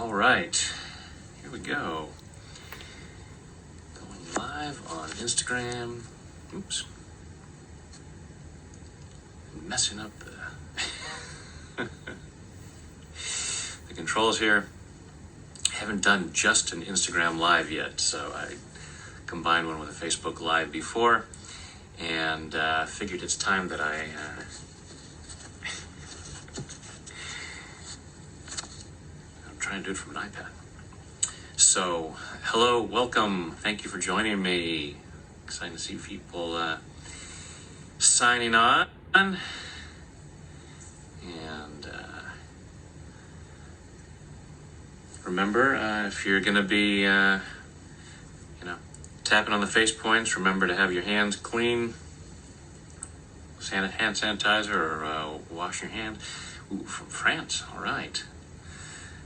All right, here we go. Going live on Instagram. Oops. Messing up the controls here. Haven't done just an Instagram live yet, so I combined one with a Facebook live before, and figured it's time that I'm trying to do it from an iPad. So, hello, welcome, thank you for joining me. Exciting to see people signing on. And remember, if you're going to be, tapping on the face points, remember to have your hands clean, hand sanitizer, or wash your hands. Ooh, from France, all right.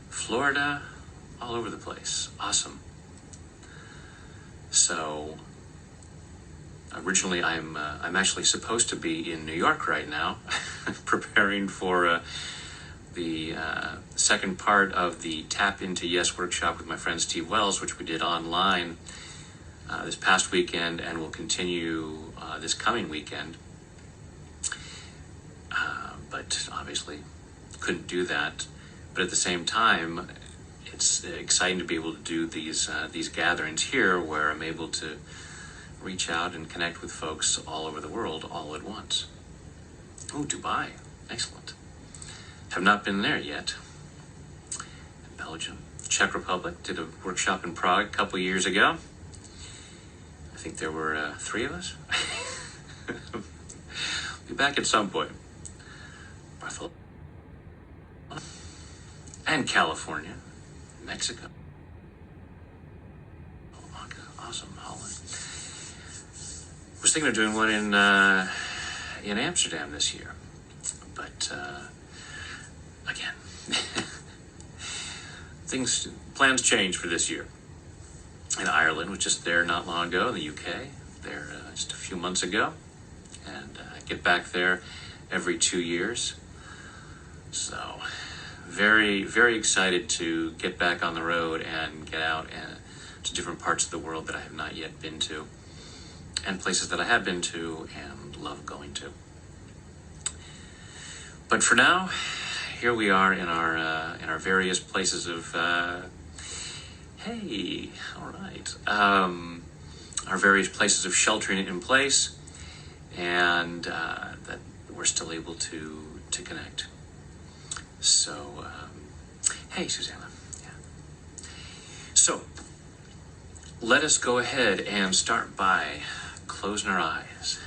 Florida, all over the place. Awesome. So, originally I'm actually supposed to be in New York right now, preparing for the second part of the Tap Into Yes workshop with my friend Steve Wells, which we did online this past weekend and will continue this coming weekend. But obviously couldn't do that. But at the same time, it's exciting to be able to do these gatherings here where I'm able to reach out and connect with folks all over the world all at once. Oh, Dubai. Excellent. Have not been there yet. Belgium. Czech Republic. Did a workshop in Prague a couple years ago. I think there were 3 of us. Be back at some point. Barcelona. And California. Mexico. Oh, awesome. Holland. Was thinking of doing one in Amsterdam this year, but again, plans change for this year. In Ireland, was just there not long ago. In the UK, there just a few months ago, and I get back there every 2 years. So, very, very excited to get back on the road and get out to different parts of the world that I have not yet been to, and places that I have been to and love going to. But for now, here we are in our various places of hey, all right, our various places of sheltering in place, and that we're still able to connect. So, hey, Susanna. Yeah. So, let us go ahead and start by closing our eyes.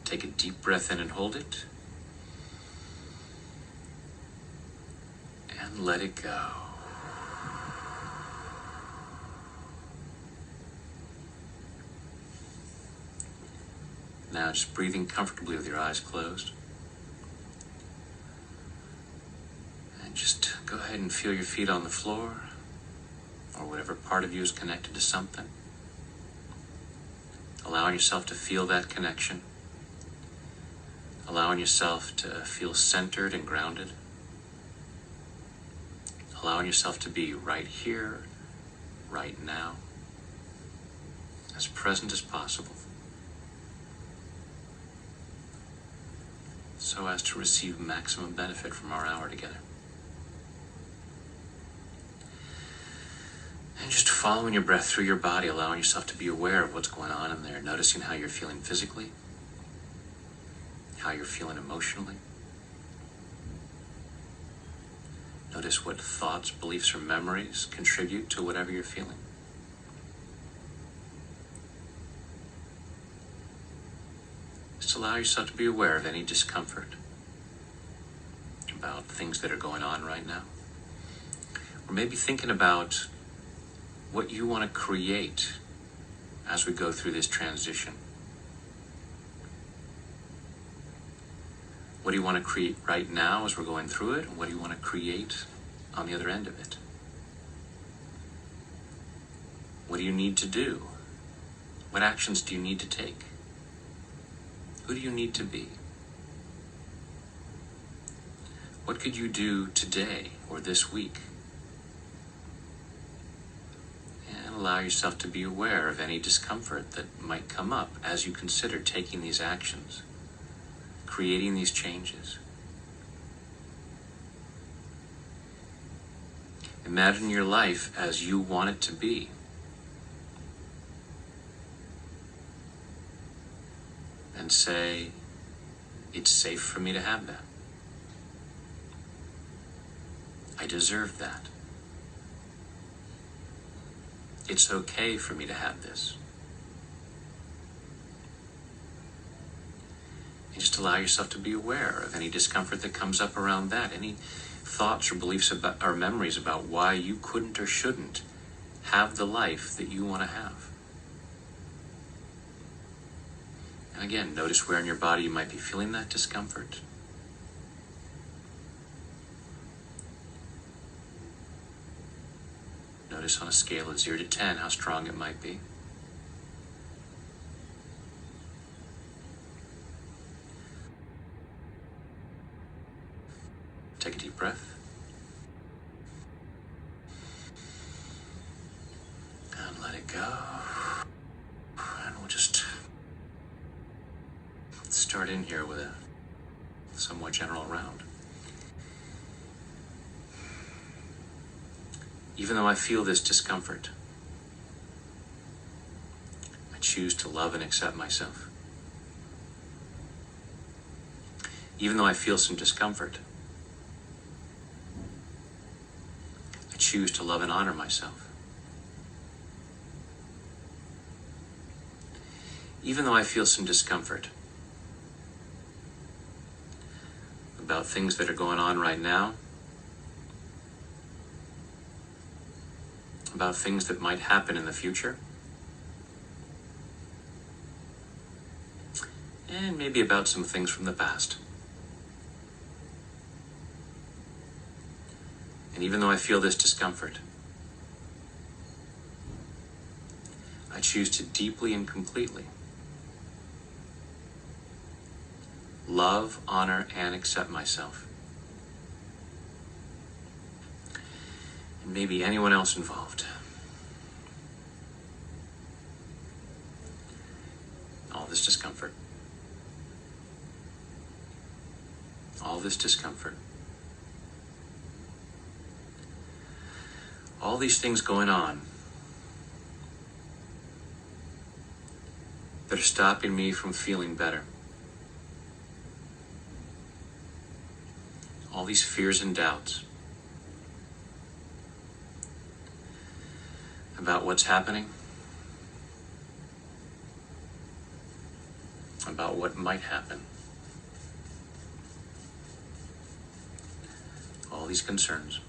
Take a deep breath in and hold it. And let it go. Now just breathing comfortably with your eyes closed. And just go ahead and feel your feet on the floor, or whatever part of you is connected to something. Allowing yourself to feel that connection. Allowing yourself to feel centered and grounded. Allowing yourself to be right here, right now, as present as possible, so as to receive maximum benefit from our hour together. And just following your breath through your body, allowing yourself to be aware of what's going on in there, noticing how you're feeling physically, how you're feeling emotionally. Notice what thoughts, beliefs, or memories contribute to whatever you're feeling. Just allow yourself to be aware of any discomfort about things that are going on right now. Or maybe thinking about what you want to create as we go through this transition. What do you want to create right now as we're going through it? And what do you want to create on the other end of it? What do you need to do? What actions do you need to take? Who do you need to be? What could you do today or this week allow yourself to be aware of any discomfort that might come up as you consider taking these actions, creating these changes. Imagine your life as you want it to be. And say, it's safe for me to have that. I deserve that. It's okay for me to have this. And just allow yourself to be aware of any discomfort that comes up around that, any thoughts or beliefs about, or memories about why you couldn't or shouldn't have the life that you want to have. And again, notice where in your body you might be feeling that discomfort. Notice on a scale of 0 to 10 how strong it might be. Take a deep breath. And let it go. And we'll just start in here with a somewhat general round. Even though I feel this discomfort, I choose to love and accept myself. Even though I feel some discomfort, I choose to love and honor myself. Even though I feel some discomfort about things that are going on right now, about things that might happen in the future, and maybe about some things from the past. And even though I feel this discomfort, I choose to deeply and completely love, honor, and accept myself. And maybe anyone else involved. All this discomfort. All this discomfort. All these things going on that are stopping me from feeling better. All these fears and doubts about what's happening, about what might happen. All these concerns.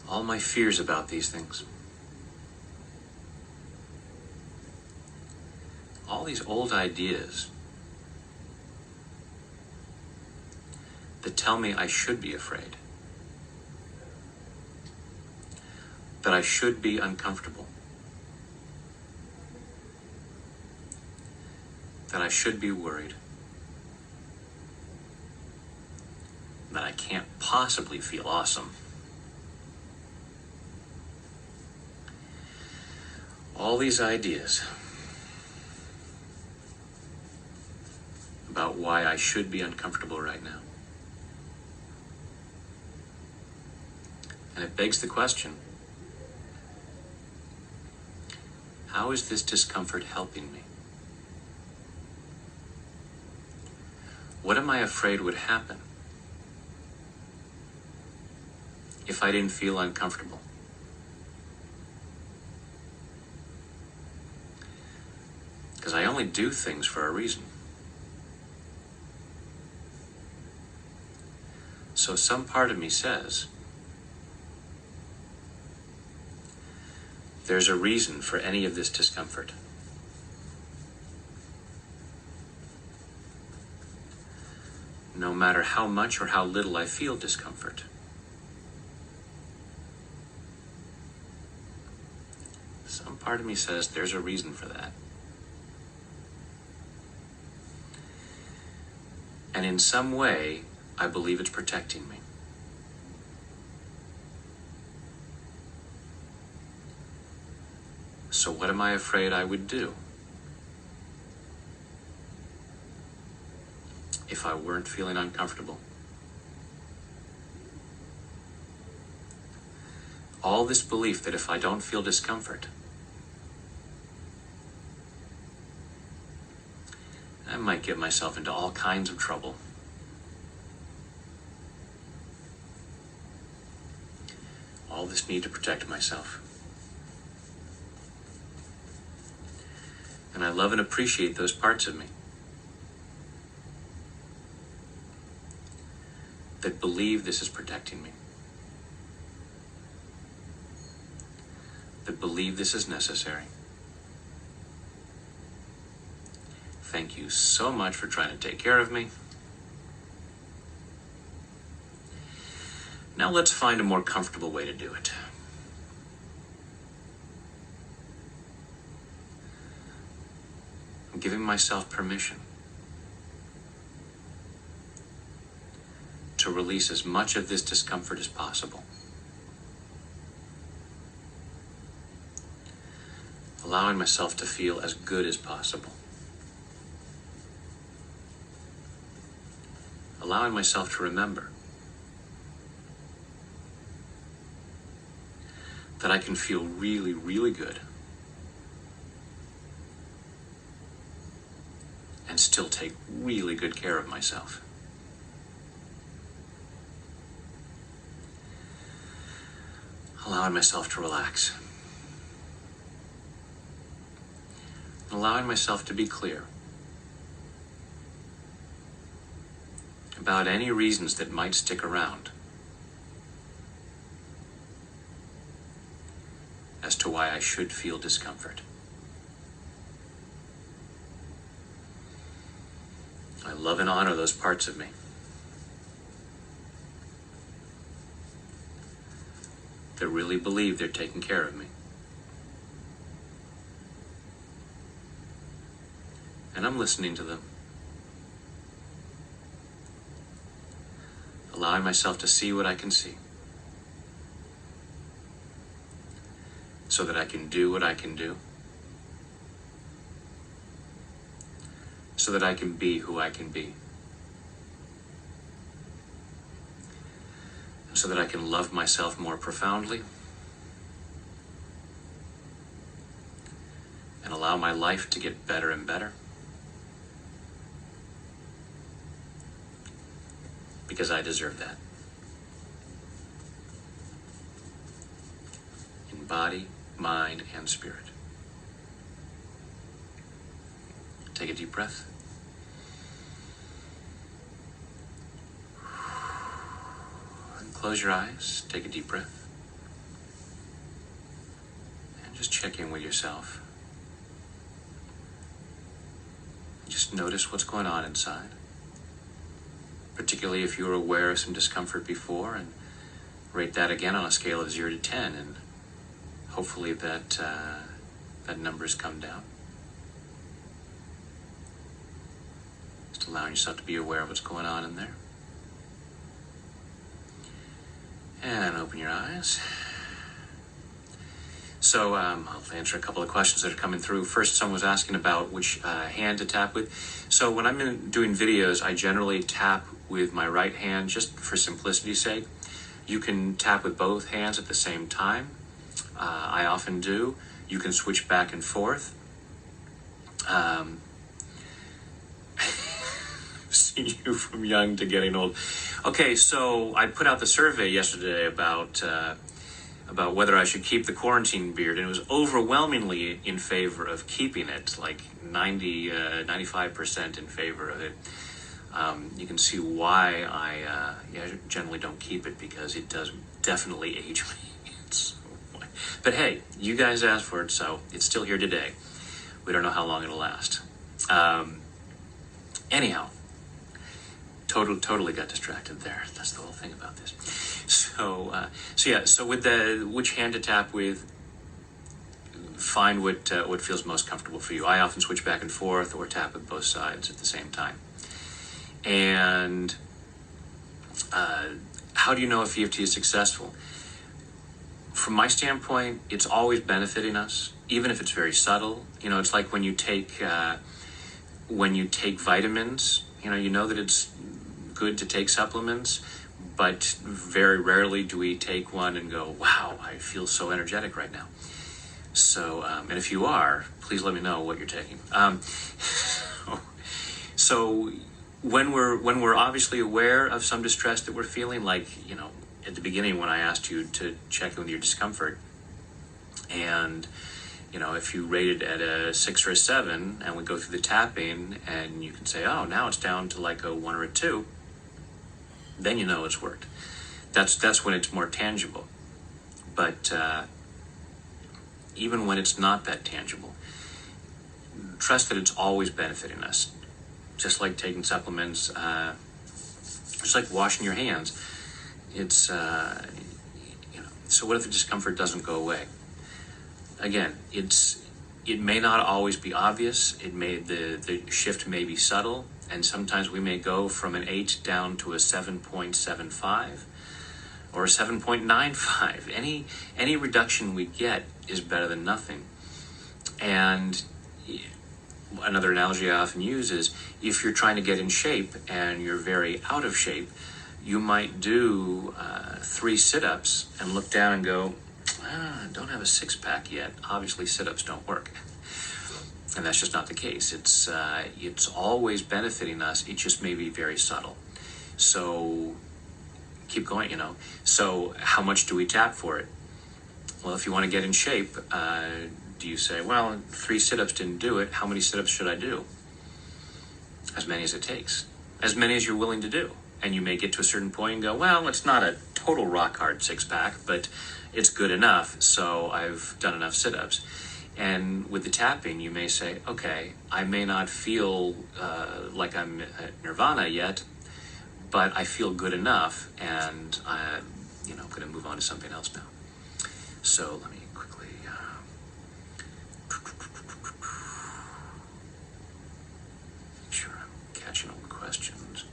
All my fears about these things. All these old ideas that tell me I should be afraid, that I should be uncomfortable, that I should be worried, that I can't possibly feel awesome. All these ideas about why I should be uncomfortable right now. And it begs the question, how is this discomfort helping me? What am I afraid would happen if I didn't feel uncomfortable? Because I only do things for a reason. So some part of me says, there's a reason for any of this discomfort. No matter how much or how little I feel discomfort. Some part of me says there's a reason for that. And in some way, I believe it's protecting me. So what am I afraid I would do if I weren't feeling uncomfortable? All this belief that if I don't feel discomfort, I might get myself into all kinds of trouble. All this need to protect myself. And I love and appreciate those parts of me that believe this is protecting me, that believe this is necessary. Thank you so much for trying to take care of me. Now let's find a more comfortable way to do it. I'm giving myself permission to release as much of this discomfort as possible. Allowing myself to feel as good as possible. Allowing myself to remember that I can feel really, really good and still take really good care of myself. Allowing myself to relax. Allowing myself to be clear about any reasons that might stick around as to why I should feel discomfort. I love and honor those parts of me. That really believe they're taking care of me. And I'm listening to them. Allowing myself to see what I can see. So that I can do what I can do. So that I can be who I can be. So that I can love myself more profoundly. And allow my life to get better and better. Because I deserve that. In body, mind, and spirit. Take a deep breath. And close your eyes. Take a deep breath. And just check in with yourself. Just notice what's going on inside. Particularly if you were aware of some discomfort before, and rate that again on a scale of 0 to 10, and hopefully that number's come down. Just allowing yourself to be aware of what's going on in there. And open your eyes. So I'll answer a couple of questions that are coming through. First, someone was asking about which hand to tap with. So when I'm doing videos, I generally tap with my right hand just for simplicity's sake. You can tap with both hands at the same time. I often do. You can switch back and forth. Seen you from young to getting old. Okay, so I put out the survey yesterday about whether I should keep the quarantine beard, and it was overwhelmingly in favor of keeping it, like 95% in favor of it. You can see why I generally don't keep it, because it does definitely age me. But hey, you guys asked for it, so it's still here today. We don't know how long it'll last. Anyhow, totally got distracted there. That's the whole thing about this. So with the which hand to tap with, find what feels most comfortable for you. I often switch back and forth or tap with both sides at the same time. And how do you know if EFT is successful? from my standpoint, it's always benefiting us, even if it's very subtle. It's like when you take vitamins. You know that it's good to take supplements, but very rarely do we take one and go, "Wow, I feel so energetic right now." So, and if you are, please let me know what you're taking. So, when we're obviously aware of some distress that we're feeling, like at the beginning when I asked you to check in with your discomfort, and if you rate it at a 6 or a 7, and we go through the tapping, and you can say, "Oh, now it's down to like a 1 or a 2," then it's worked. That's when it's more tangible. But even when it's not that tangible, trust that it's always benefiting us. Just like taking supplements, just like washing your hands. It's so what if the discomfort doesn't go away? Again, it may not always be obvious. The shift may be subtle, and sometimes we may go from an 8 down to a 7.75 or a 7.95. Any reduction we get is better than nothing. And another analogy I often use is, if you're trying to get in shape and you're very out of shape, you might do 3 sit-ups and look down and go, "I don't have a 6-pack yet." Obviously, sit-ups don't work. And that's just not the case. It's always benefiting us. It just may be very subtle. So keep going, So how much do we tap for it? Well, if you want to get in shape, do you say, "Well, 3 sit-ups didn't do it. How many sit-ups should I do?" As many as it takes. As many as you're willing to do. And you may get to a certain point and go, "Well, it's not a total rock-hard 6-pack, but it's good enough, so I've done enough sit-ups." And with the tapping, you may say, "Okay, I may not feel like I'm at nirvana yet, but I feel good enough, and I'm going to move on to something else now." So let me quickly make sure I'm catching all the questions.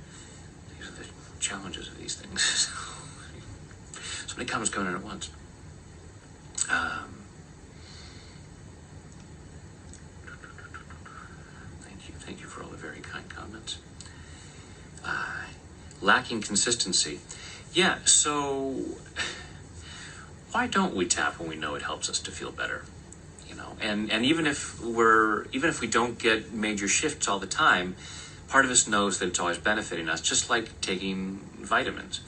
These are the challenges of these things. So many comments going in at once. Thank you for all the very kind comments. Lacking consistency. Yeah, so why don't we tap when we know it helps us to feel better? And even if we don't get major shifts all the time, part of us knows that it's always benefiting us, just like taking vitamins.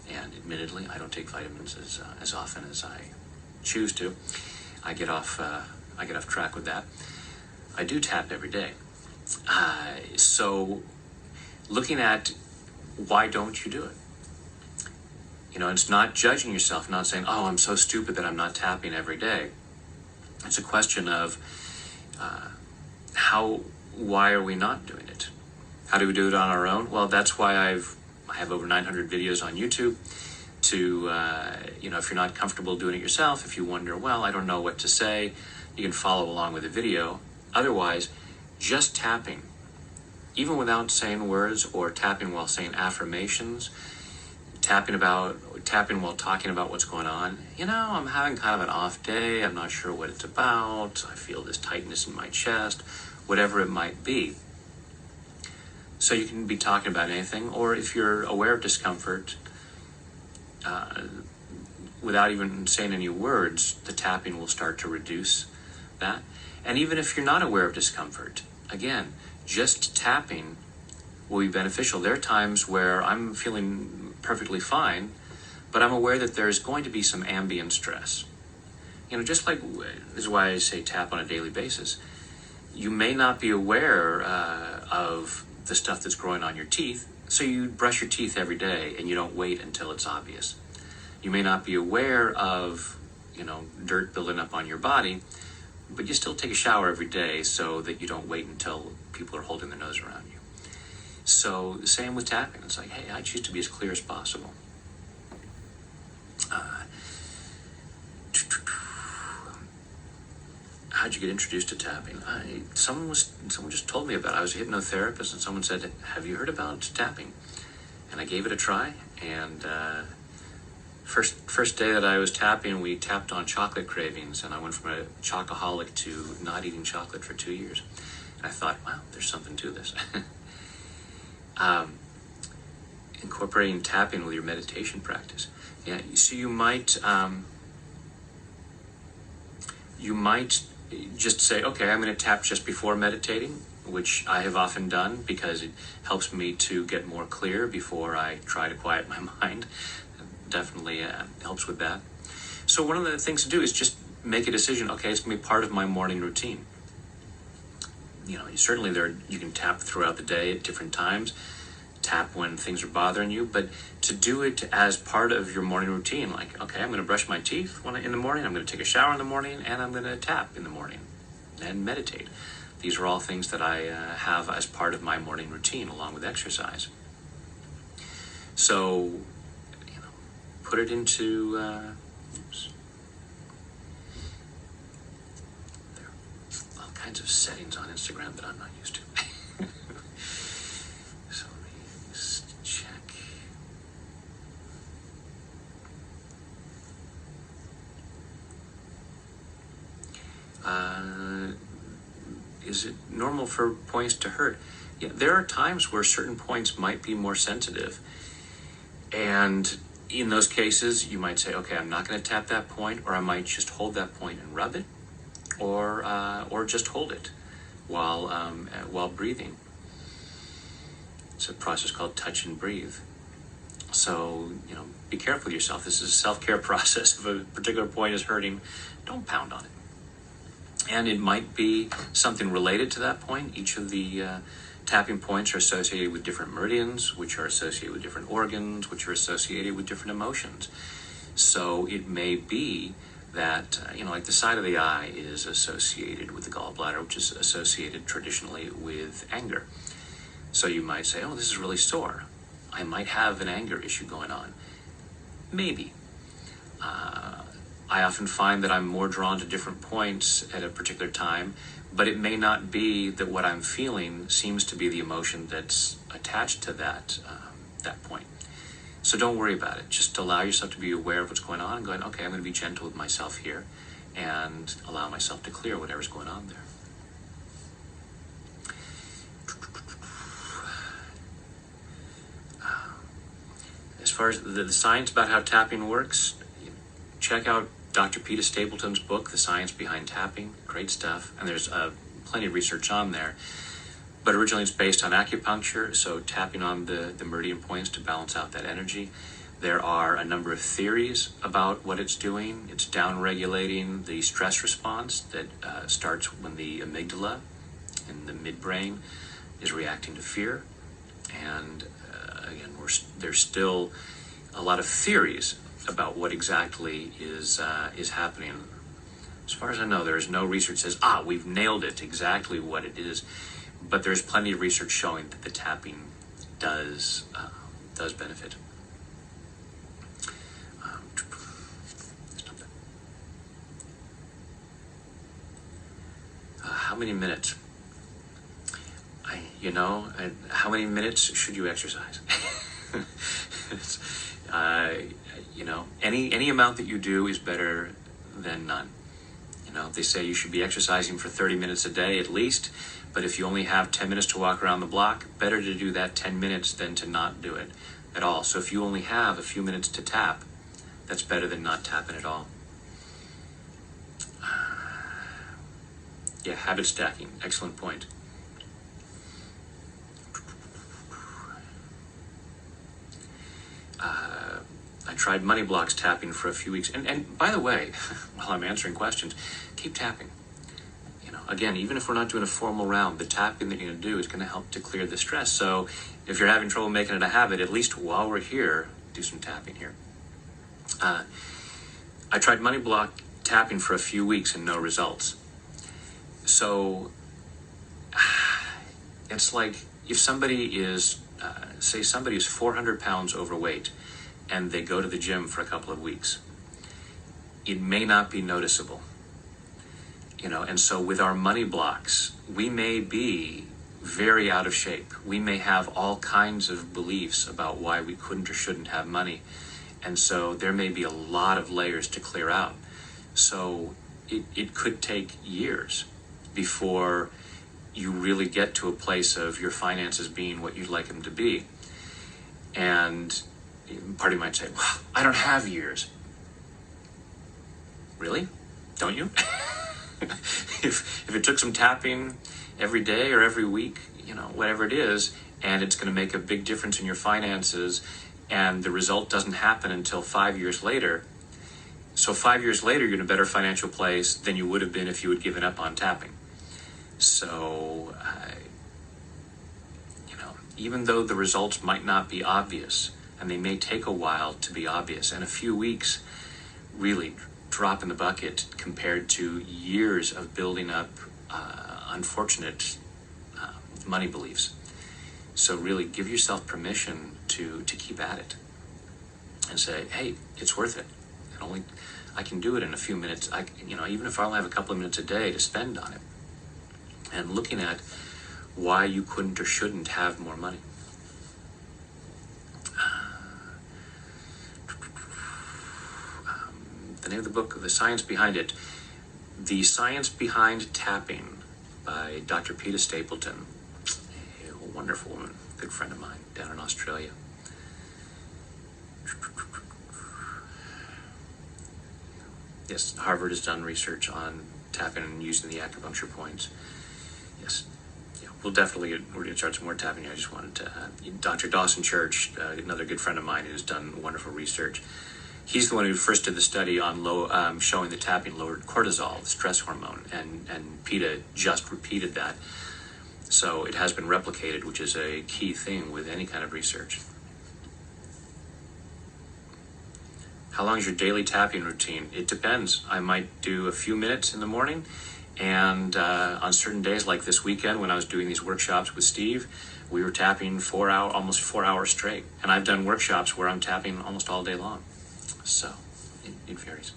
And admittedly, I don't take vitamins as often as I choose to. I get off track with that. I do tap every day. So looking at why don't you do it? It's not judging yourself, not saying, "Oh, I'm so stupid that I'm not tapping every day." It's a question of why are we not doing it? How do we do it on our own? Well, that's why I have over 900 videos on YouTube. If you're not comfortable doing it yourself, if you wonder, "Well, I don't know what to say," you can follow along with the video. Otherwise, just tapping, even without saying words, or tapping while saying affirmations, tapping while talking about what's going on. "I'm having kind of an off day. I'm not sure what it's about. I feel this tightness in my chest," whatever it might be. So you can be talking about anything, or if you're aware of discomfort, without even saying any words, the tapping will start to reduce that. And even if you're not aware of discomfort, again, just tapping will be beneficial. There are times where I'm feeling perfectly fine, but I'm aware that there's going to be some ambient stress. Just like, this is why I say tap on a daily basis. You may not be aware of the stuff that's growing on your teeth, so you brush your teeth every day and you don't wait until it's obvious. You may not be aware of, dirt building up on your body, but you still take a shower every day so that you don't wait until people are holding their nose around you. So the same with tapping. It's like, hey, I choose to be as clear as possible. How'd you get introduced to tapping? Someone just told me about it. I was a hypnotherapist, and someone said, "Have you heard about tapping?" And I gave it a try, and First day that I was tapping, we tapped on chocolate cravings, and I went from a chocoholic to not eating chocolate for 2 years. And I thought, wow, there's something to this. Incorporating tapping with your meditation practice. Yeah, so you might just say, okay, I'm going to tap just before meditating, which I have often done because it helps me to get more clear before I try to quiet my mind. Definitely helps with that. So one of the things to do is just make a decision. Okay, it's going to be part of my morning routine. You know, certainly you can tap throughout the day at different times. Tap when things are bothering you, but to do it as part of your morning routine, like, okay, I'm going to brush my teeth in the morning, I'm going to take a shower in the morning, and I'm going to tap in the morning and meditate. These are all things that I have as part of my morning routine along with exercise. So, you know, put it into, there are all kinds of settings on Instagram that I'm not used to. So let me just check. Is it normal for points to hurt? Yeah, there are times where certain points might be more sensitive. And in those cases, you might say, okay, I'm not going to tap that point, or I might just hold that point and rub it, or just hold it while breathing. It's a process called touch and breathe. So, you know, be careful with yourself. This is a self-care process. If a particular point is hurting, don't pound on it. And it might be something related to that point. Each of the tapping points are associated with different meridians, which are associated with different organs, which are associated with different emotions. So it may be that, like the side of the eye is associated with the gallbladder, which is associated traditionally with anger. So you might say, oh, this is really sore. I might have an anger issue going on. Maybe. I often find that I'm more drawn to different points at a particular time, but it may not be that what I'm feeling seems to be the emotion that's attached to that point. So don't worry about it. Just allow yourself to be aware of what's going on and going, okay, I'm going to be gentle with myself here and allow myself to clear whatever's going on there. As far as the science about how tapping works, check out Dr. Peter Stapleton's book, The Science Behind Tapping. Great stuff. And there's plenty of research on there. But originally it's based on acupuncture, so tapping on the meridian points to balance out that energy. There are a number of theories about what it's doing. It's down-regulating the stress response that starts when the amygdala in the midbrain is reacting to fear. And again, there's still a lot of theories about what exactly is happening. As far as I know, there is no research that says, we've nailed it, exactly what it is. But there's plenty of research showing that the tapping does benefit. How many minutes? How many minutes should you exercise? Any amount that you do is better than none. They say you should be exercising for 30 minutes a day at least, but if you only have 10 minutes to walk around the block, better to do that 10 minutes than to not do it at all. So if you only have a few minutes to tap, that's better than not tapping at all. Yeah, habit stacking, excellent point. I tried money blocks tapping for a few weeks. And by the way, while I'm answering questions, keep tapping. Again, even if we're not doing a formal round, the tapping that you're going to do is going to help to clear the stress. So if you're having trouble making it a habit, at least while we're here, do some tapping here. I tried money block tapping for a few weeks and no results. So it's like if somebody is, say somebody is 400 pounds overweight and they go to the gym for a couple of weeks, it may not be noticeable. And so with our money blocks, we may be very out of shape. We may have all kinds of beliefs about why we couldn't or shouldn't have money. And so there may be a lot of layers to clear out. So it could take years before you really get to a place of your finances being what you'd like them to be. And part of you might say, well, I don't have years. Really? Don't you? If it took some tapping every day or every week, whatever it is, and it's going to make a big difference in your finances, and the result doesn't happen until 5 years later. So 5 years later, you're in a better financial place than you would have been if you had given up on tapping. So, even though the results might not be obvious, and they may take a while to be obvious, and a few weeks really drop in the bucket compared to years of building up unfortunate money beliefs. So really give yourself permission to keep at it and say, hey, it's worth it. I can do it in a few minutes. Even if I only have a couple of minutes a day to spend on it. And looking at why you couldn't or shouldn't have more money. The name of the book, The Science Behind It. The Science Behind Tapping by Dr. Peter Stapleton. A wonderful woman, good friend of mine down in Australia. Yes, Harvard has done research on tapping and using the acupuncture points. Yes. Yeah, we're going to start some more tapping. I just wanted to, Dr. Dawson Church, another good friend of mine who's done wonderful research. He's the one who first did the study on showing that tapping lowered cortisol, the stress hormone, and PETA just repeated that. So it has been replicated, which is a key thing with any kind of research. How long is your daily tapping routine? It depends. I might do a few minutes in the morning, and on certain days, like this weekend when I was doing these workshops with Steve, we were tapping almost 4 hours straight. And I've done workshops where I'm tapping almost all day long. So it varies.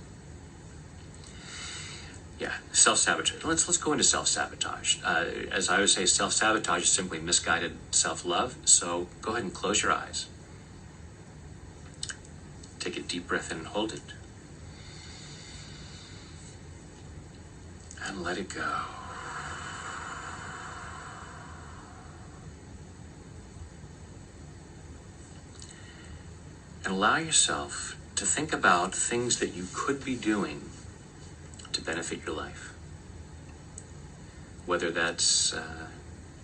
Yeah, self-sabotage. Let's go into self-sabotage. As I would say, self-sabotage is simply misguided self-love. So go ahead and close your eyes. Take a deep breath in and hold it. And let it go. And allow yourself to think about things that you could be doing to benefit your life. Whether that's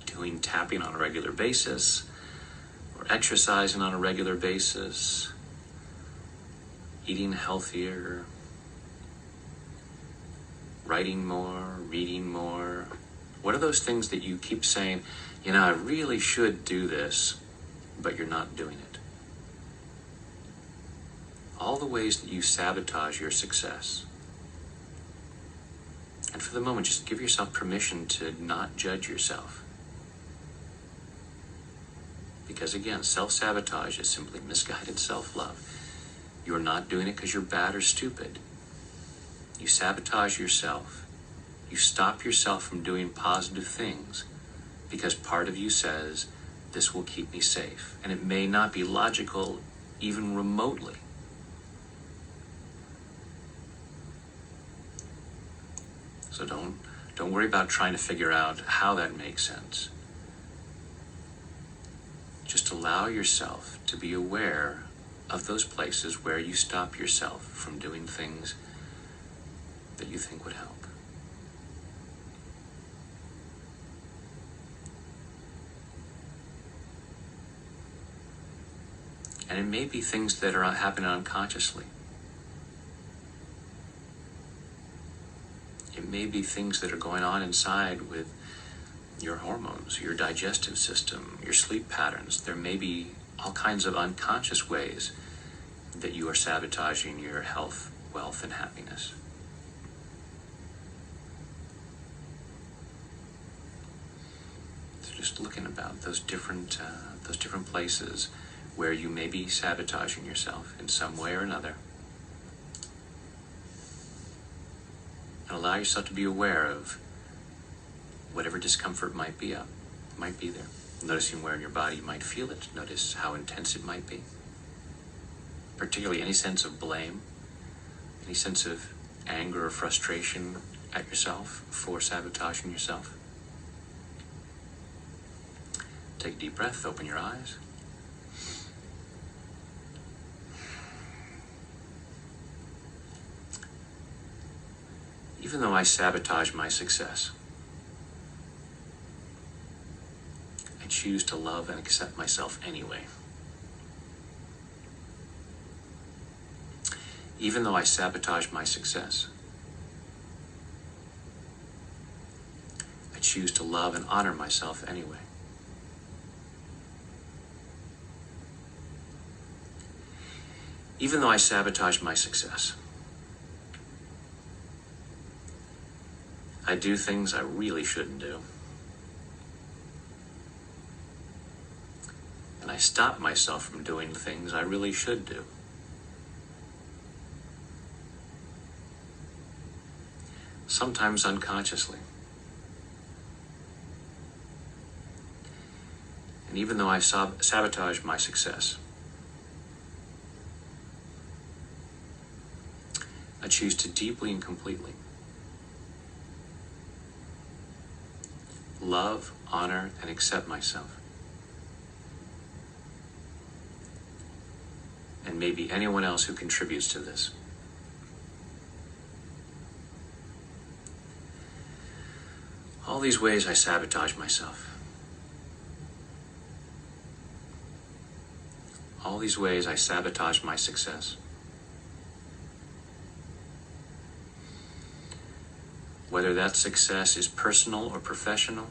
doing tapping on a regular basis, or exercising on a regular basis, eating healthier, writing more, reading more. What are those things that you keep saying, I really should do this, but you're not doing it? All the ways that you sabotage your success. And for the moment, just give yourself permission to not judge yourself. Because again, self-sabotage is simply misguided self-love. You're not doing it because you're bad or stupid. You sabotage yourself. You stop yourself from doing positive things because part of you says, this will keep me safe. And it may not be logical even remotely. So don't worry about trying to figure out how that makes sense. Just allow yourself to be aware of those places where you stop yourself from doing things that you think would help. And it may be things that are happening unconsciously. It may be things that are going on inside with your hormones, your digestive system, your sleep patterns. There may be all kinds of unconscious ways that you are sabotaging your health, wealth, and happiness. So just looking about those different places where you may be sabotaging yourself in some way or another. And allow yourself to be aware of whatever discomfort might be there. Noticing where in your body you might feel it. Notice how intense it might be. particularly any sense of blame, any sense of anger or frustration at yourself for sabotaging yourself. Take a deep breath, open your eyes. Even though I sabotage my success, I choose to love and accept myself anyway. Even though I sabotage my success, I choose to love and honor myself anyway. Even though I sabotage my success, I do things I really shouldn't do. And I stop myself from doing things I really should do. Sometimes unconsciously. And even though I sabotage my success, I choose to deeply and completely love, honor, and accept myself. And maybe anyone else who contributes to this. All these ways I sabotage myself. All these ways I sabotage my success. Whether that success is personal or professional,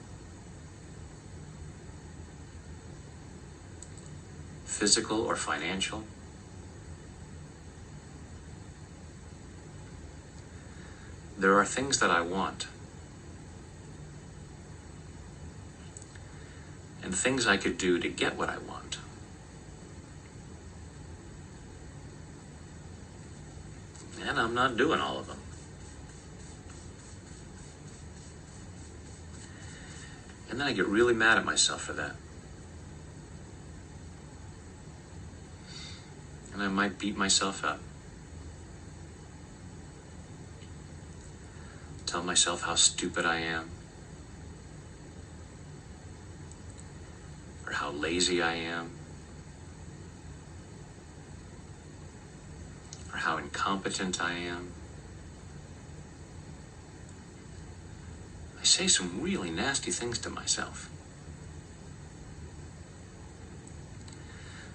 physical or financial, there are things that I want, and things I could do to get what I want. And I'm not doing all of them. And then I get really mad at myself for that. And I might beat myself up. Tell myself how stupid I am. Or how lazy I am. Or how incompetent I am. I say some really nasty things to myself.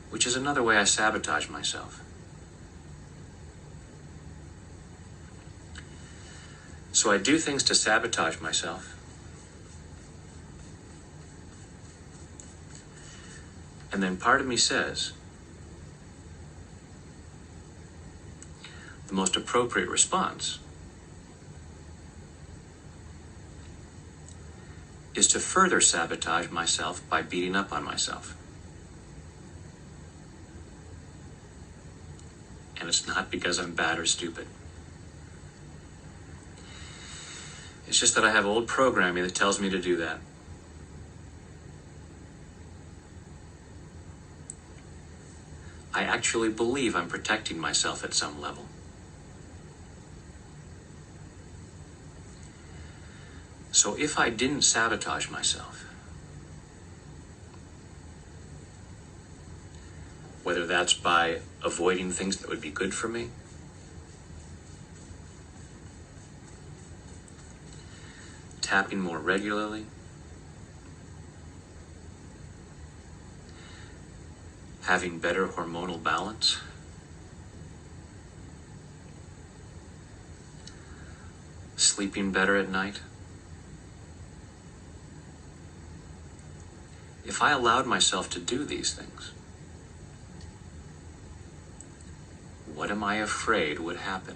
Which is another way I sabotage myself. So I do things to sabotage myself. And then part of me says, the most appropriate response is to further sabotage myself by beating up on myself. And it's not because I'm bad or stupid. It's just that I have old programming that tells me to do that. I actually believe I'm protecting myself at some level. So if I didn't sabotage myself, whether that's by avoiding things that would be good for me, tapping more regularly, having better hormonal balance, sleeping better at night. If I allowed myself to do these things, what am I afraid would happen?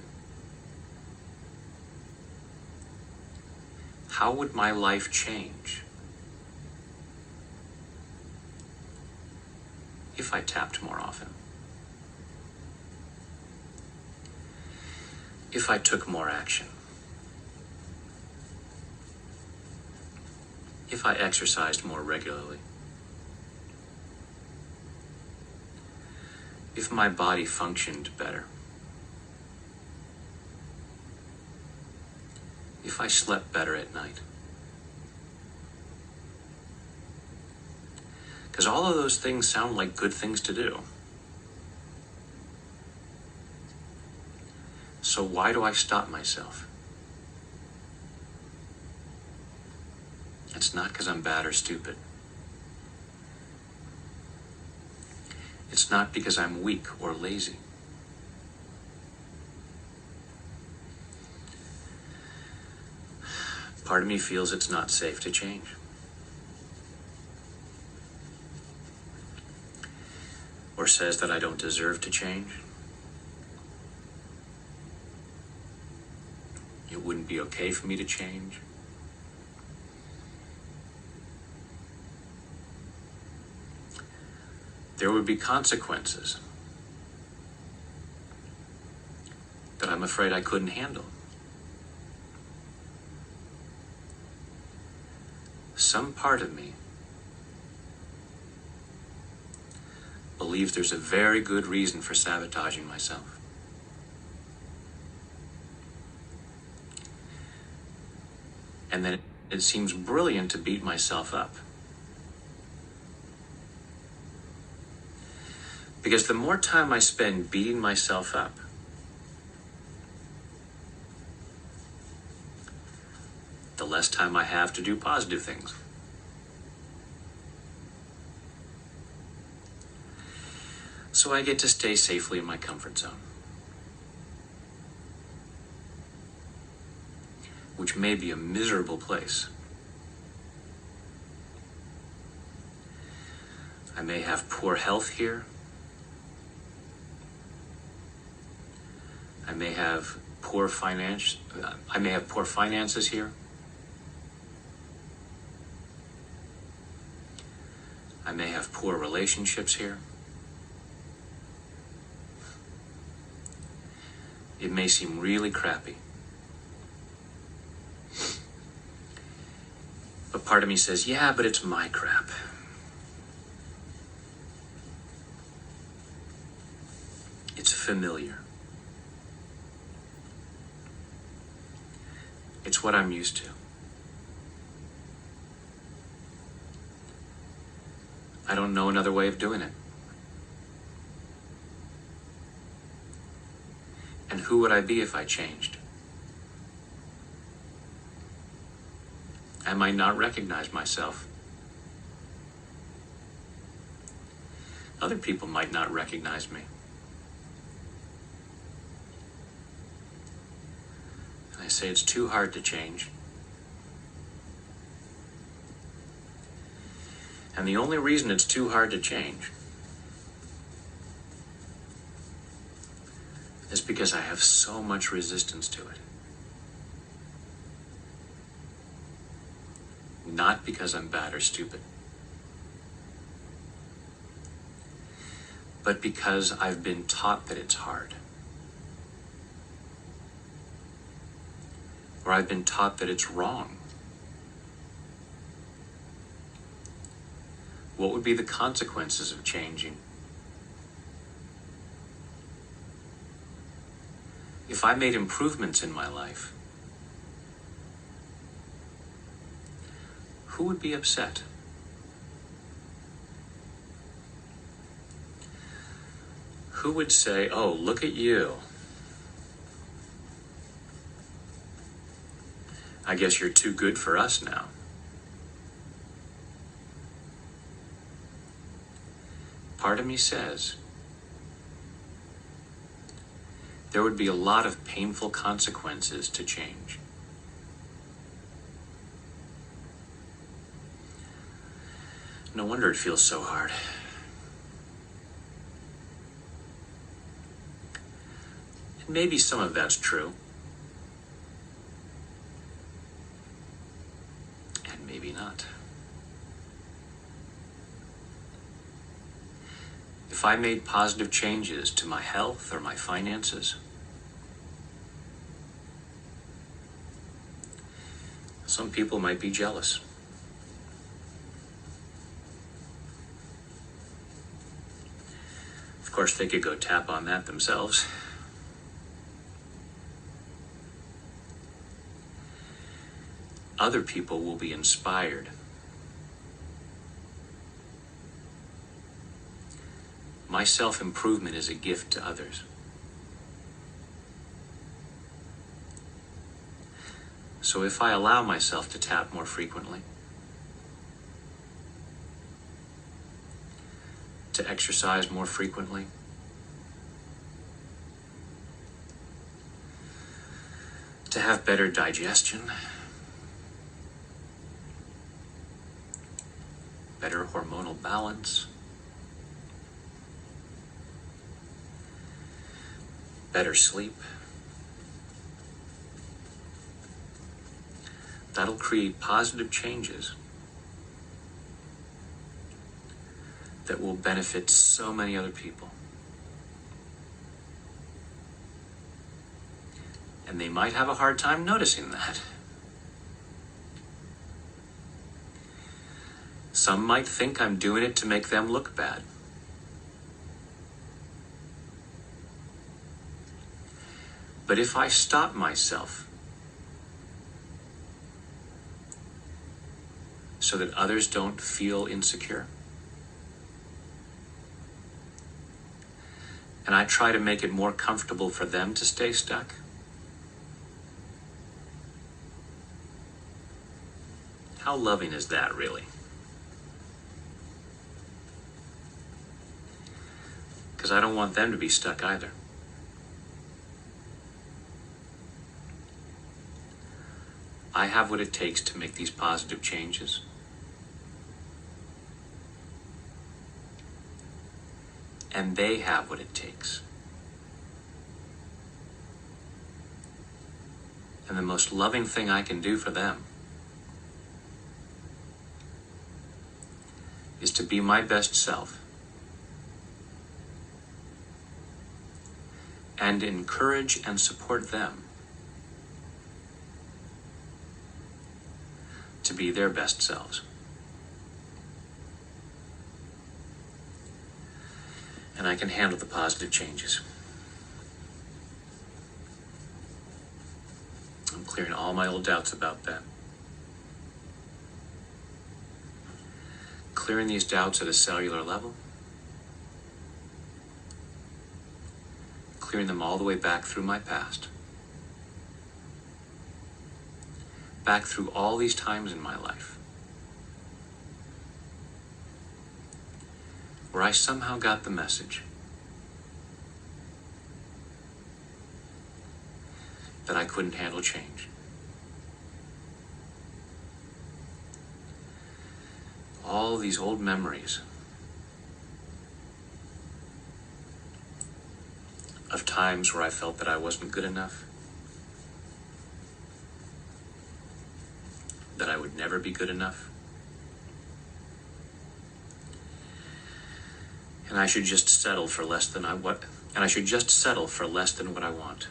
How would my life change if I tapped more often? If I took more action? If I exercised more regularly? if my body functioned better, if I slept better at night. Because all of those things sound like good things to do. So why do I stop myself? It's not because I'm bad or stupid. It's not because I'm weak or lazy. Part of me feels it's not safe to change. Or says that I don't deserve to change. It wouldn't be okay for me to change. There would be consequences that I'm afraid I couldn't handle. Some part of me believes there's a very good reason for sabotaging myself. And then it seems brilliant to beat myself up. Because the more time I spend beating myself up, the less time I have to do positive things. So I get to stay safely in my comfort zone, which may be a miserable place. I may have poor health here. I may have poor finances here. I may have poor relationships here. It may seem really crappy. But part of me says, yeah, but it's my crap. It's familiar. It's what I'm used to. I don't know another way of doing it. And who would I be if I changed? I might not recognize myself. Other people might not recognize me. And I say it's too hard to change. And the only reason it's too hard to change is because I have so much resistance to it. Not because I'm bad or stupid, but because I've been taught that it's hard. Or I've been taught that it's wrong. What would be the consequences of changing? If I made improvements in my life, who would be upset? Who would say, oh, look at you. I guess you're too good for us now. Part of me says, there would be a lot of painful consequences to change. No wonder it feels so hard. And maybe some of that's true. And maybe not. If I made positive changes to my health or my finances, some people might be jealous. Of course, they could go tap on that themselves. Other people will be inspired. My self-improvement is a gift to others. So if I allow myself to tap more frequently, to exercise more frequently, to have better digestion, better hormonal balance, better sleep, that'll create positive changes that will benefit so many other people. And they might have a hard time noticing that. Some might think I'm doing it to make them look bad. But if I stop myself so that others don't feel insecure, and I try to make it more comfortable for them to stay stuck, how loving is that, really? Because I don't want them to be stuck either. I have what it takes to make these positive changes. And they have what it takes. And the most loving thing I can do for them is to be my best self and encourage and support them to be their best selves. And I can handle the positive changes. I'm clearing all my old doubts about that. Clearing these doubts at a cellular level. Clearing them all the way back through my past. Back through all these times in my life where I somehow got the message that I couldn't handle change. All these old memories of times where I felt that I wasn't good enough, that I would never be good enough, and I should just settle for less than what I want.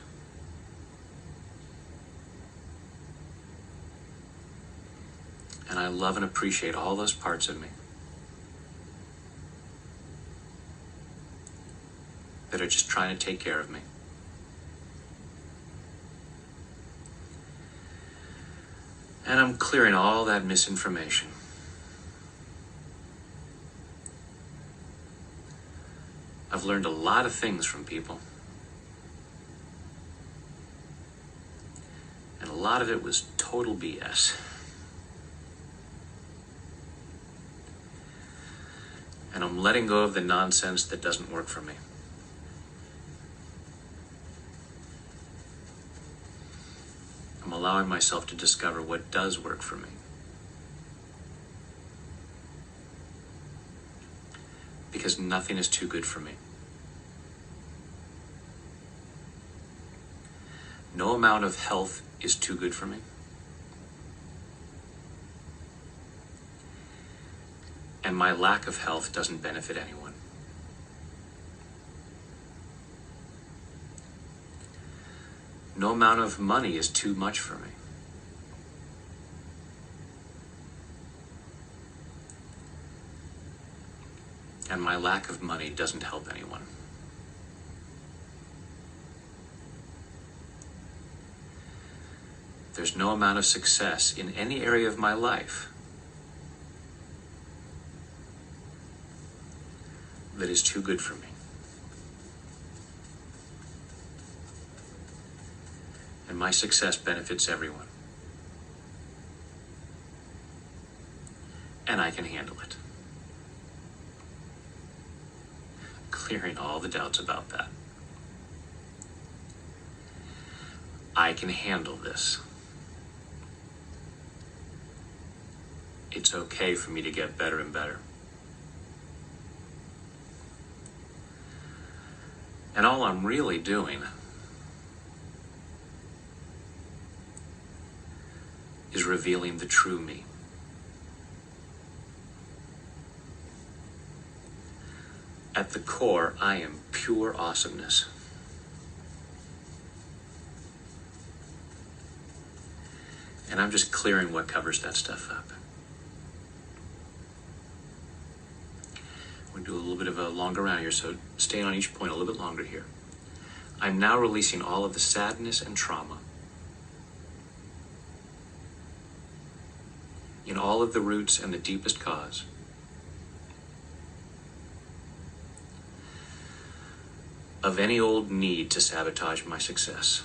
And I love and appreciate all those parts of me that are just trying to take care of me. And I'm clearing all that misinformation. I've learned a lot of things from people. And a lot of it was total BS. And I'm letting go of the nonsense that doesn't work for me. I'm allowing myself to discover what does work for me. Because nothing is too good for me. No amount of health is too good for me. And my lack of health doesn't benefit anyone. No amount of money is too much for me. And my lack of money doesn't help anyone. There's no amount of success in any area of my life that is too good for me. And my success benefits everyone. And I can handle it. Clearing all the doubts about that. I can handle this. It's okay for me to get better and better. And all I'm really doing is revealing the true me. At the core, I am pure awesomeness. And I'm just clearing what covers that stuff up. We're going to do a little bit of a longer round here, so stay on each point a little bit longer here. I'm now releasing all of the sadness and trauma in all of the roots and the deepest cause of any old need to sabotage my success.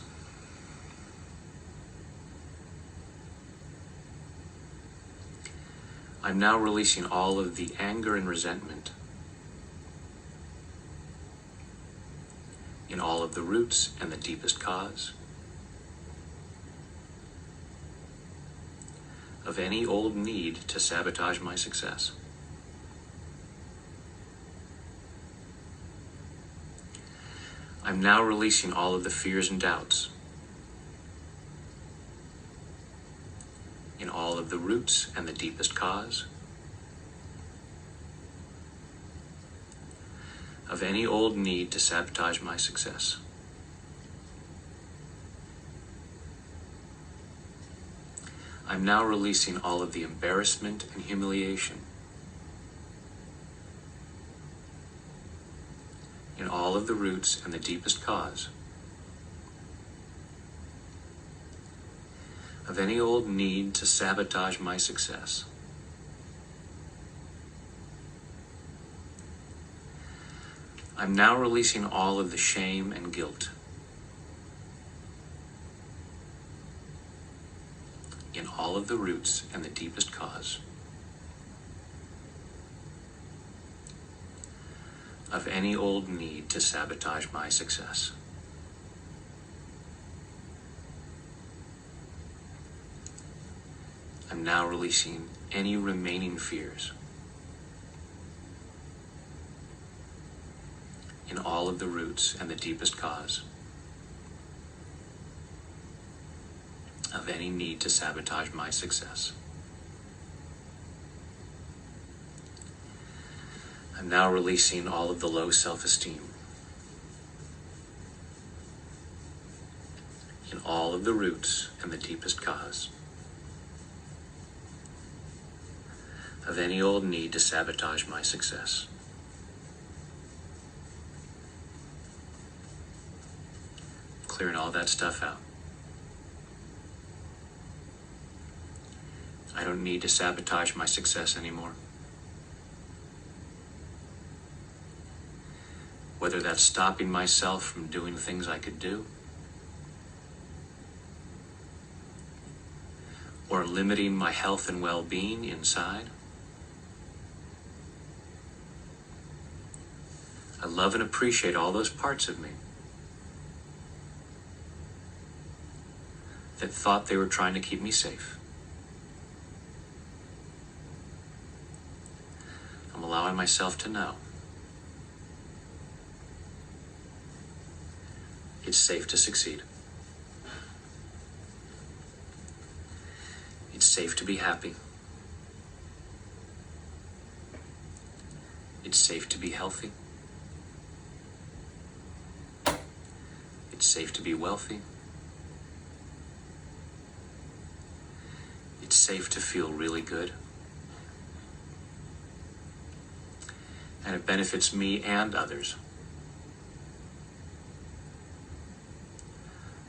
I'm now releasing all of the anger and resentment in all of the roots and the deepest cause of any old need to sabotage my success. I'm now releasing all of the fears and doubts in all of the roots and the deepest cause of any old need to sabotage my success. I'm now releasing all of the embarrassment and humiliation in all of the roots and the deepest cause of any old need to sabotage my success. I'm now releasing all of the shame and guilt in all of the roots and the deepest cause of any old need to sabotage my success. I'm now releasing any remaining fears in all of the roots and the deepest cause of any need to sabotage my success. I'm now releasing all of the low self-esteem in all of the roots and the deepest cause of any old need to sabotage my success. Clearing all that stuff out. I don't need to sabotage my success anymore. Whether that's stopping myself from doing things I could do, or limiting my health and well-being inside. I love and appreciate all those parts of me that thought they were trying to keep me safe. I'm allowing myself to know it's safe to succeed. It's safe to be happy. It's safe to be healthy. It's safe to be wealthy. It's safe to feel really good. And it benefits me and others.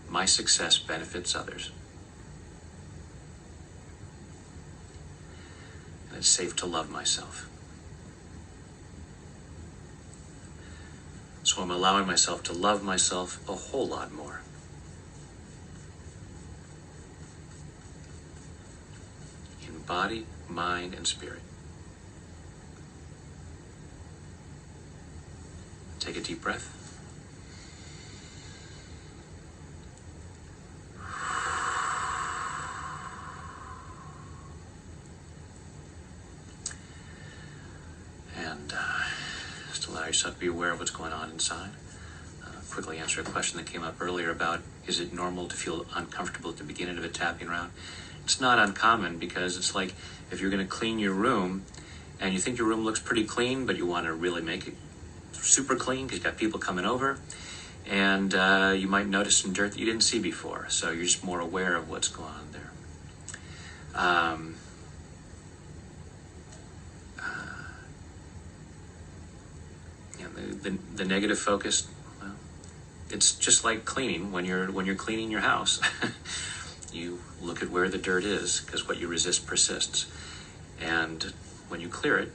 My success benefits others. And it's safe to love myself. So I'm allowing myself to love myself a whole lot more. In body, mind, and spirit. Take a deep breath. And just allow yourself to be aware of what's going on inside. Quickly answer a question that came up earlier about, is it normal to feel uncomfortable at the beginning of a tapping round? It's not uncommon, because it's like if you're going to clean your room and you think your room looks pretty clean, but you want to really make it super clean because you've got people coming over, and you might notice some dirt that you didn't see before. So you're just more aware of what's going on there. The negative focus, well, it's just like cleaning. When you're cleaning your house, you look at where the dirt is, because what you resist persists. And when you clear it,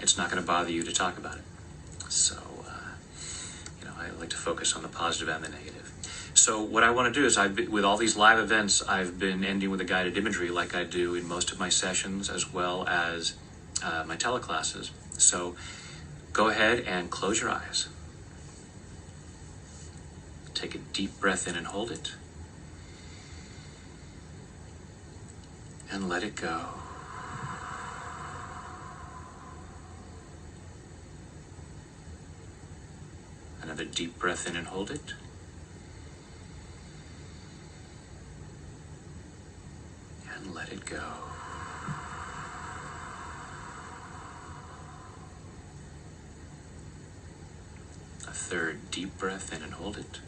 it's not going to bother you to talk about it. So, I like to focus on the positive and the negative. So what I want to do is, with all these live events, I've been ending with a guided imagery like I do in most of my sessions, as well as my teleclasses. So go ahead and close your eyes. Take a deep breath in and hold it. And let it go. Another deep breath in and hold it. And let it go. A third deep breath in and hold it.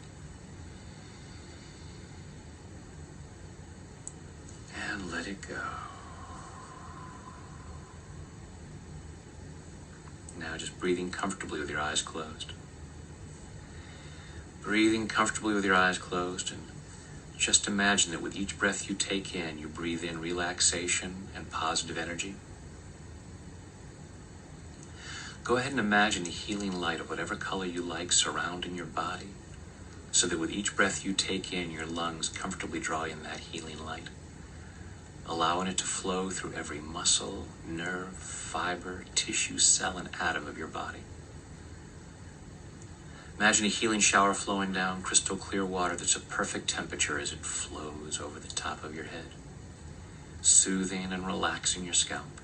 And let it go. Now just breathing comfortably with your eyes closed. Breathing comfortably with your eyes closed, and just imagine that with each breath you take in, you breathe in relaxation and positive energy. Go ahead and imagine the healing light of whatever color you like surrounding your body, so that with each breath you take in, your lungs comfortably draw in that healing light, allowing it to flow through every muscle, nerve, fiber, tissue, cell, and atom of your body. Imagine a healing shower flowing down crystal clear water that's a perfect temperature as it flows over the top of your head, soothing and relaxing your scalp,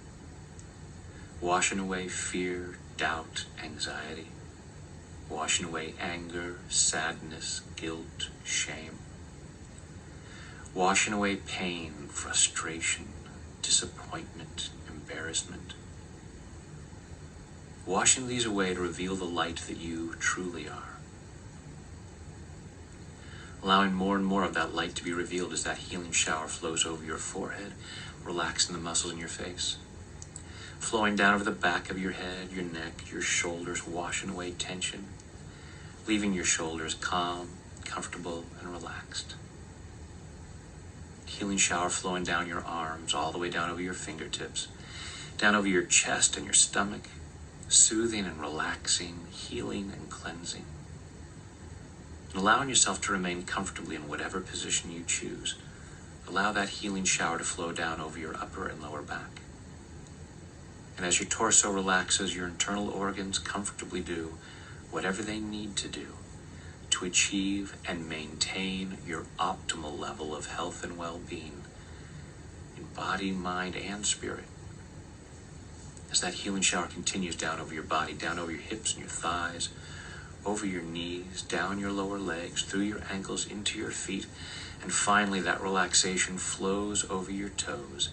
washing away fear, doubt, anxiety, washing away anger, sadness, guilt, shame, washing away pain, frustration, disappointment, embarrassment, washing these away to reveal the light that you truly are. Allowing more and more of that light to be revealed as that healing shower flows over your forehead, relaxing the muscles in your face, flowing down over the back of your head, your neck, your shoulders, washing away tension, leaving your shoulders calm, comfortable, and relaxed. Healing shower flowing down your arms, all the way down over your fingertips, down over your chest and your stomach, soothing and relaxing, healing and cleansing. And allowing yourself to remain comfortably in whatever position you choose. Allow that healing shower to flow down over your upper and lower back. And as your torso relaxes, your internal organs comfortably do whatever they need to do to achieve and maintain your optimal level of health and well-being in body, mind, and spirit. As that healing shower continues down over your body, down over your hips and your thighs, over your knees, down your lower legs, through your ankles, into your feet, and finally that relaxation flows over your toes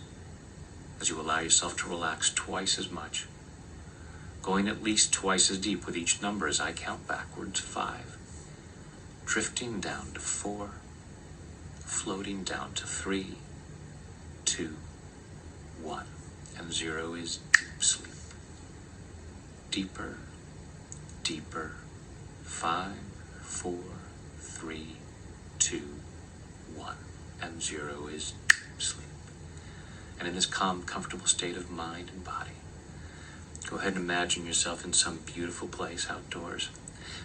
as you allow yourself to relax twice as much, going at least twice as deep with each number as I count backwards. 5, drifting down to 4, floating down to 3, 2, 1, and 0 is deep sleep. Deeper, deeper. 5, 4, 3, 2, 1, and 0 is deep sleep. and in this calm, comfortable state of mind and body, go ahead and imagine yourself in some beautiful place outdoors.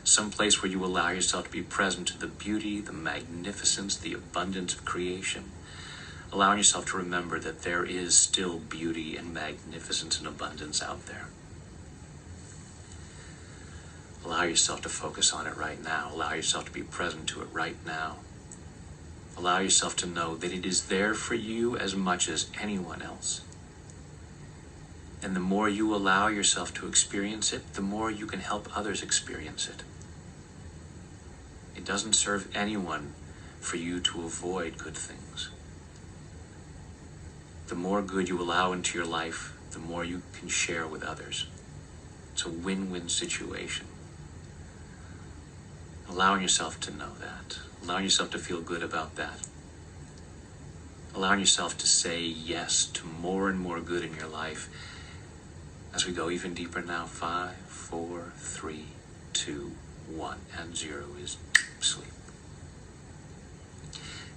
Some place where you allow yourself to be present to the beauty, the magnificence, the abundance of creation. Allowing yourself to remember that there is still beauty and magnificence and abundance out there. Allow yourself to focus on it right now. Allow yourself to be present to it right now. Allow yourself to know that it is there for you as much as anyone else. And the more you allow yourself to experience it, the more you can help others experience it. It doesn't serve anyone for you to avoid good things. The more good you allow into your life, the more you can share with others. It's a win-win situation. Allowing yourself to know that. Allowing yourself to feel good about that. Allowing yourself to say yes to more and more good in your life as we go even deeper now. 5, 4, 3, 2, 1, and 0 is sleep.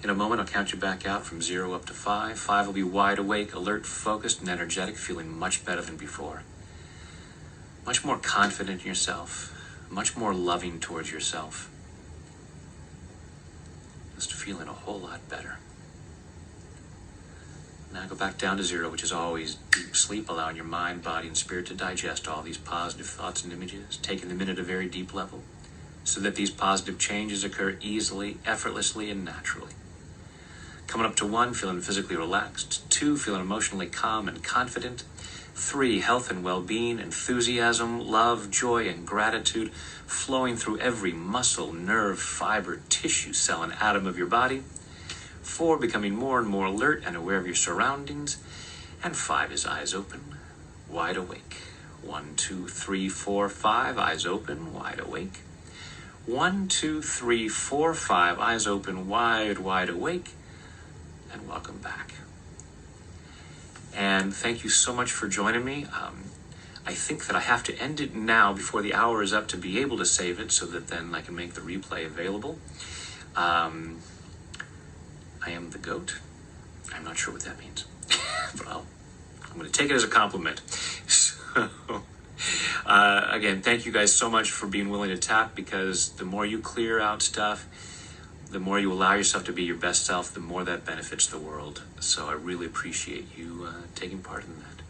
In a moment, I'll count you back out from 0 up to 5. 5 will be wide awake, alert, focused, and energetic, feeling much better than before. Much more confident in yourself, much more loving towards yourself. Just feeling a whole lot better. Now go back down to 0, which is always deep sleep, allowing your mind, body, and spirit to digest all these positive thoughts and images, taking them in at a very deep level, so that these positive changes occur easily, effortlessly, and naturally. Coming up to 1, feeling physically relaxed. 2, feeling emotionally calm and confident. 3, health and well-being, enthusiasm, love, joy, and gratitude flowing through every muscle, nerve, fiber, tissue, cell, and atom of your body. 4, becoming more and more alert and aware of your surroundings. And 5 is eyes open, wide awake. 1, 2, 3, 4, 5, eyes open, wide awake. 1, 2, 3, 4, 5, eyes open, wide awake. And welcome back. And thank you so much for joining me. I think that I have to end it now before the hour is up to be able to save it so that then I can make the replay available. I am the GOAT. I'm not sure what that means. But I'm going to take it as a compliment. So, again, thank you guys so much for being willing to tap, because the more you clear out stuff, the more you allow yourself to be your best self, the more that benefits the world. So I really appreciate you taking part in that.